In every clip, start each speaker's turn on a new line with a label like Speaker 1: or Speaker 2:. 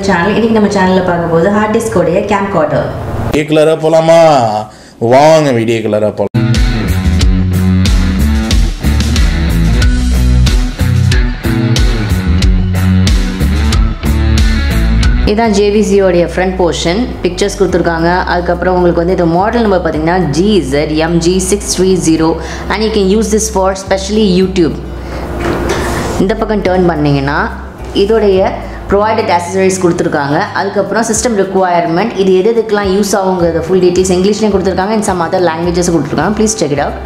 Speaker 1: channel. இன்னைக்கு நம்ம சேனல்ல பார்க்க போறது ஹார்ட் டிஸ்க் உடைய camcorder.
Speaker 2: வீடியோ கலரா போலாமா? வாங்க வீடியோ கலரா போலாம்.
Speaker 1: இதான் JVC உடைய front portion pictures கொடுத்திருக்காங்க. அதுக்கு அப்புறம் உங்களுக்கு வந்து இந்த மாடல் நம்பர் பாத்தீங்கன்னா GZMG630 and you can use this for especially YouTube. இந்த பக்கம் டர்ன் பண்ணீங்கன்னா இதோடைய provided accessories கொடுத்திருக்காங்க. அதுக்கு அப்புறம் system requirement இது எதுக்கெல்லாம் யூஸ் ஆகும்ங்கற full details இங்கிலீஷ்லயும் கொடுத்திருக்காங்க and some other languages கொடுத்திருக்காங்க. Please check it out.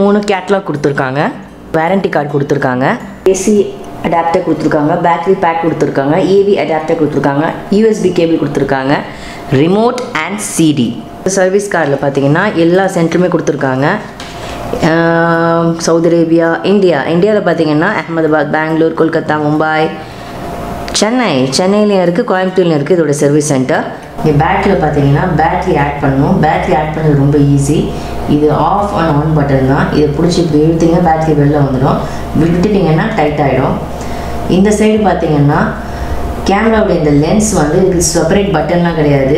Speaker 1: மூணு கேட்டலாக் கொடுத்திருக்காங்க, வாரண்டி கார்டு கொடுத்திருக்காங்க, AC அடாப்டர் கொடுத்திருக்காங்க, பேட்டரி பேக் கொடுத்திருக்காங்க, AV அடாப்டர் கொடுத்திருக்காங்க, USB கேபிள் கொடுத்திருக்காங்க, ரிமோட் அண்ட் CD. சர்வீஸ் கார்டில் பார்த்தீங்கன்னா எல்லா சென்டருமே கொடுத்திருக்காங்க. சவுதி அரேபியா, இந்தியாவில் பார்த்தீங்கன்னா அஹமதாபாத், பெங்களூர், கொல்கத்தா, மும்பை, சென்னையிலையும் இருக்குது, கோயம்புத்தூர்லையும் இருக்குது இதோட சர்வீஸ் சென்டர். இங்கே பேட்டரியில் பார்த்தீங்கன்னா பேட்டரி ஆட் பண்ணணும். பேட்டரி ஆட் பண்ணுறது ரொம்ப ஈஸி. இது ஆஃப் அண்ட் ஆன் பட்டன் தான். இதை பிடிச்சி இப்போ இழுத்தீங்கன்னா பேட்டரி வெளில வந்துடும். விட்டுட்டிங்கன்னா டைட் ஆகிடும். இந்த சைடு பார்த்தீங்கன்னா கேமராவுடைய இந்த லென்ஸ் வந்து இதுக்கு செப்பரேட் பட்டன்லாம் கிடையாது.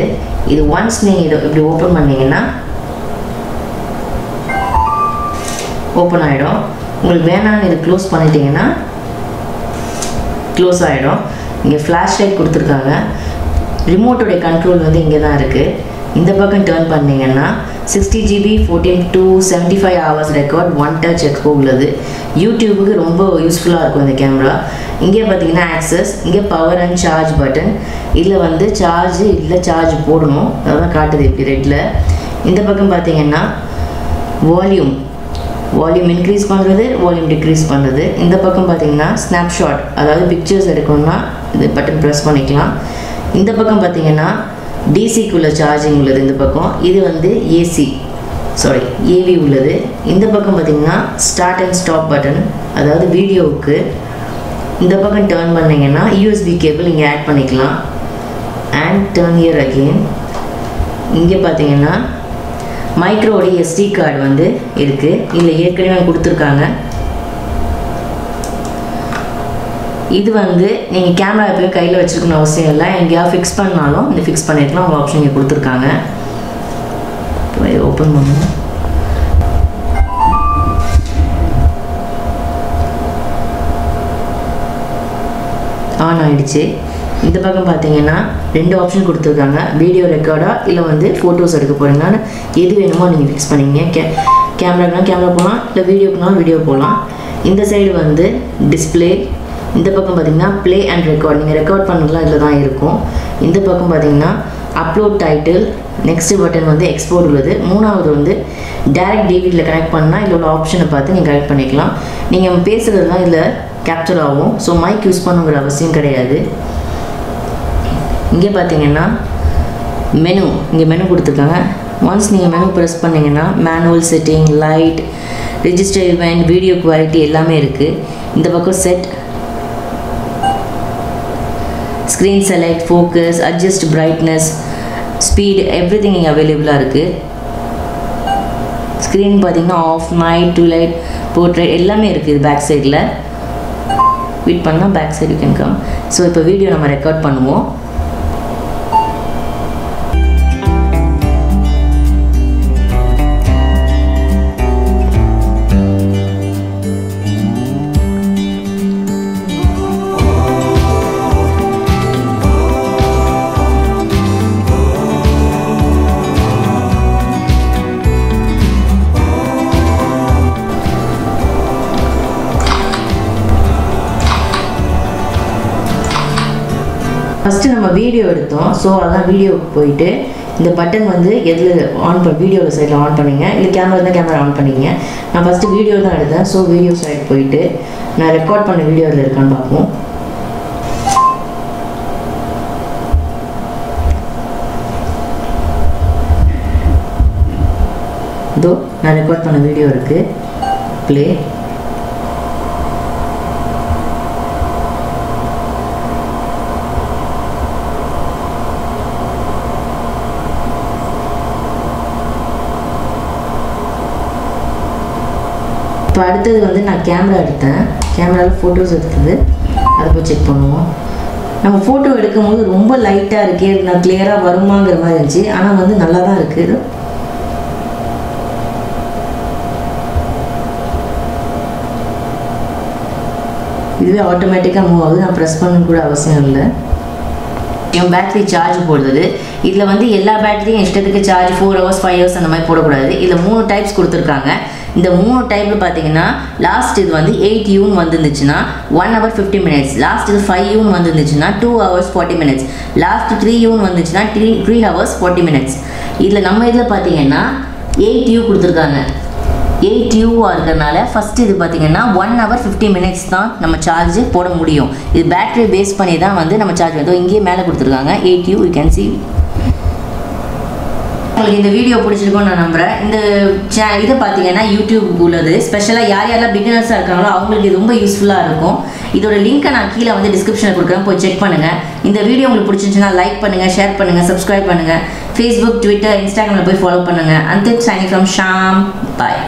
Speaker 1: இது ஒன்ஸ் நீங்கள் இதை இப்படி ஓப்பன் பண்ணிங்கன்னா ஓப்பன் ஆகிடும். உங்களுக்கு வேணான்னு இது க்ளோஸ் பண்ணிட்டீங்கன்னா க்ளோஸ் ஆகிடும். இங்கே ஃப்ளாஷ் லைட் கொடுத்துருக்காங்க. ரிமோட்டோடைய கண்ட்ரோல் வந்து இங்கே தான் இருக்குது. இந்த பக்கம் டர்ன் பண்ணிங்கன்னா 60GB 14 to 75 hours record 1 touch expo உள்ளது. யூடியூபுக்கு ரொம்ப யூஸ்ஃபுல்லாக இருக்கும் இந்த கேமரா. இங்கே பார்த்தீங்கன்னா ஆக்சஸ், இங்கே பவர் அண்ட் சார்ஜ் பட்டன். இதில் வந்து சார்ஜ் போடணும், அதான் காட்டுது இப்படி ரெட்டில். இந்த பக்கம் பார்த்தீங்கன்னா வால்யூம் இன்க்ரீஸ் பண்ணுறது, வால்யூம் டிக்ரீஸ் பண்ணுறது. இந்த பக்கம் பார்த்தீங்கன்னா ஸ்னாப்ஷாட், அதாவது பிக்சர்ஸ் எடுக்கணும்னா இது பட்டன் ப்ரெஸ் பண்ணிக்கலாம். இந்த பக்கம் பார்த்தீங்கன்னா டிசிக்குள்ள சார்ஜிங் உள்ளது. இந்த பக்கம் இது வந்து AV உள்ளது. இந்த பக்கம் பார்த்தீங்கன்னா ஸ்டார்ட் அண்ட் ஸ்டாப் பட்டன், அதாவது வீடியோவுக்கு. இந்த பக்கம் டர்ன் பண்ணிங்கன்னா USB கேபிள் இங்கே ஆட் பண்ணிக்கலாம். And turn here again. இங்கே பார்த்தீங்கன்னா மைக்ரோடைய SD கார்டு வந்து இருக்குது. இதில் ஏற்கனவே கொடுத்துருக்காங்க. இது வந்து நீங்கள் கேமரா எப்போயும் கையில் வச்சுருக்கணும் அவசியம் இல்லை. எங்கேயாவது ஃபிக்ஸ் பண்ணாலும் இந்த ஃபிக்ஸ் பண்ணிக்கலாம். அவங்க ஆப்ஷன் இங்கே கொடுத்துருக்காங்க. ஓப்பன் பண்ணுவோம். ஆன் ஆகிடுச்சு. இந்த பக்கம் பார்த்தீங்கன்னா 2 ஆப்ஷன் கொடுத்துருக்காங்க. வீடியோ ரெக்கார்டா இல்லை வந்து ஃபோட்டோஸ் எடுக்க போகிறீங்கன்னு எது வேணுமோ நீங்கள் ஃபிக்ஸ் பண்ணிங்க. கேமராக்குனா கேமரா போகலாம், இல்லை வீடியோக்குனாலும் வீடியோ போகலாம். இந்த சைடு வந்து டிஸ்பிளே. இந்த பக்கம் பார்த்தீங்கன்னா ப்ளே அண்ட் ரெக்கார்ட், நீங்கள் ரெக்கார்ட் பண்ணுறதுலாம் இதில் தான் இருக்கும். இந்த பக்கம் பார்த்தீங்கன்னா அப்லோட் டைட்டில். நெக்ஸ்ட் பட்டன் வந்து எக்ஸ்போர்ட் உள்ளது. மூணாவது வந்து டைரக்ட் டிவிடியில் கனெக்ட் பண்ணால் இதோட ஆப்ஷனை பார்த்து நீங்கள் கனெக்ட் பண்ணிக்கலாம். நீங்கள் பேசுகிறதுலாம் இதில் கேப்சர் ஆகும். ஸோ மைக் யூஸ் பண்ணுங்கிற அவசியம் கிடையாது. இங்கே பார்த்தீங்கன்னா இங்கே மெனு கொடுத்துருக்காங்க. ஒன்ஸ் நீங்கள் மெனு ப்ரெஸ் பண்ணிங்கன்னா manual setting, light, register event, video quality எல்லாமே இருக்குது. இந்த பக்கம் set, screen select, focus, adjust brightness, speed, everything இங்கே அவைலபிளாக இருக்குது. ஸ்க்ரீன் பார்த்தீங்கன்னா off, night, to light, portrait எல்லாமே இருக்குது பேக் சைடில். வெயிட் பண்ணால் back side you can come. So இப்போ வீடியோ நம்ம ரெக்கார்ட் பண்ணுவோம். ஃபஸ்ட்டு நம்ம நம்ம வீடியோ எடுத்தோம். ஸோ அதான் வீடியோவுக்கு போயிட்டு இந்த பட்டன் வந்து எதில் ஆன் பண்ண வீடியோவில் சைடில் ஆன் பண்ணிங்க, இல்லை கேமரா இருந்தால் கேமரா ஆன் பண்ணிங்க. நான் ஃபஸ்ட்டு வீடியோ தான் எடுத்தேன். ஸோ வீடியோ சைடு போயிட்டு நான் ரெக்கார்ட் பண்ண வீடியோவில் இருக்கான்னு பார்ப்போம். இதோ நான் ரெக்கார்ட் பண்ண வீடியோ இருக்குது. ப்ளே. இப்போ அடுத்தது வந்து நான் கேமரா எடுத்தேன். கேமராவில் ஃபோட்டோஸ் எடுத்தது, அதை போய் செக் பண்ணுவோம். நம்ம ஃபோட்டோ எடுக்கும்போது ரொம்ப லைட்டாக இருக்கே, நான் கிளியராக வருமாங்கிற மாதிரி இருந்துச்சு. ஆனால் வந்து நல்லா தான் இருக்குது. இதுவே ஆட்டோமேட்டிக்காக மூவ் ஆகுது. நான் ப்ரெஸ் பண்ண கூட அவசியம் இல்லை. என் பேட்டரி சார்ஜ் போடுறது, இதில் வந்து எல்லா பேட்டரியும் இஷ்டத்துக்கு சார்ஜ் 4 hours 5 hours அந்த மாதிரி போடக்கூடாது. இதில் 3 டைப்ஸ் கொடுத்துருக்காங்க. இந்த 3 டைப்பில் பார்த்தீங்கன்னா லாஸ்ட் இது வந்து 8 யூன் வந்துருந்துச்சுன்னா 1 hour 50 minutes, லாஸ்ட் இது 5 யூன் வந்துருந்துச்சுன்னா 2 hours 40 minutes, லாஸ்ட் 3 யூன் வந்துச்சுன்னா 3 hours 40 minutes. இதில் நம்ம இதில் பார்த்தீங்கன்னா 8 யூ கொடுத்துருக்காங்க. 8 யூவாக இருக்கிறதுனால ஃபஸ்ட்டு இது பார்த்தீங்கன்னா 1 hour 50 minutes தான் நம்ம சார்ஜ் போட முடியும். இது பேட்டரி பேஸ் பண்ணி தான் வந்து நம்ம சார்ஜ் பண்ணுறோம். இங்கேயே மேலே கொடுத்துருக்காங்க 8 யூ, யூ கேன் சி. உங்களுக்கு இந்த வீடியோ பிடிச்சிருக்கும்னு நான் நம்புகிறேன். இந்த இதை பார்த்தீங்கன்னா யூடியூப் உள்ளது. ஸ்பெஷலாக யாரெல்லாம் பிகினர்ஸாக இருக்காங்களோ அவங்களுக்கு இது ரொம்ப யூஸ்ஃபுல்லாக இருக்கும். இதோட லிங்க்கை நான் கீழே வந்து டிஸ்கிரிப்ஷனில் கொடுக்குறேன், போய் செக் பண்ணுங்கள். இந்த வீடியோ உங்களுக்கு பிடிச்சிருந்துச்சுன்னா லைக் பண்ணுங்கள், ஷேர் பண்ணுங்கள், சப்ஸ்கிரைப் பண்ணுங்கள். ஃபேஸ்புக், ட்விட்டர், இன்ஸ்டாகிராமில் போய் ஃபாலோ பண்ணுங்கள். And signing from Sham. Bye.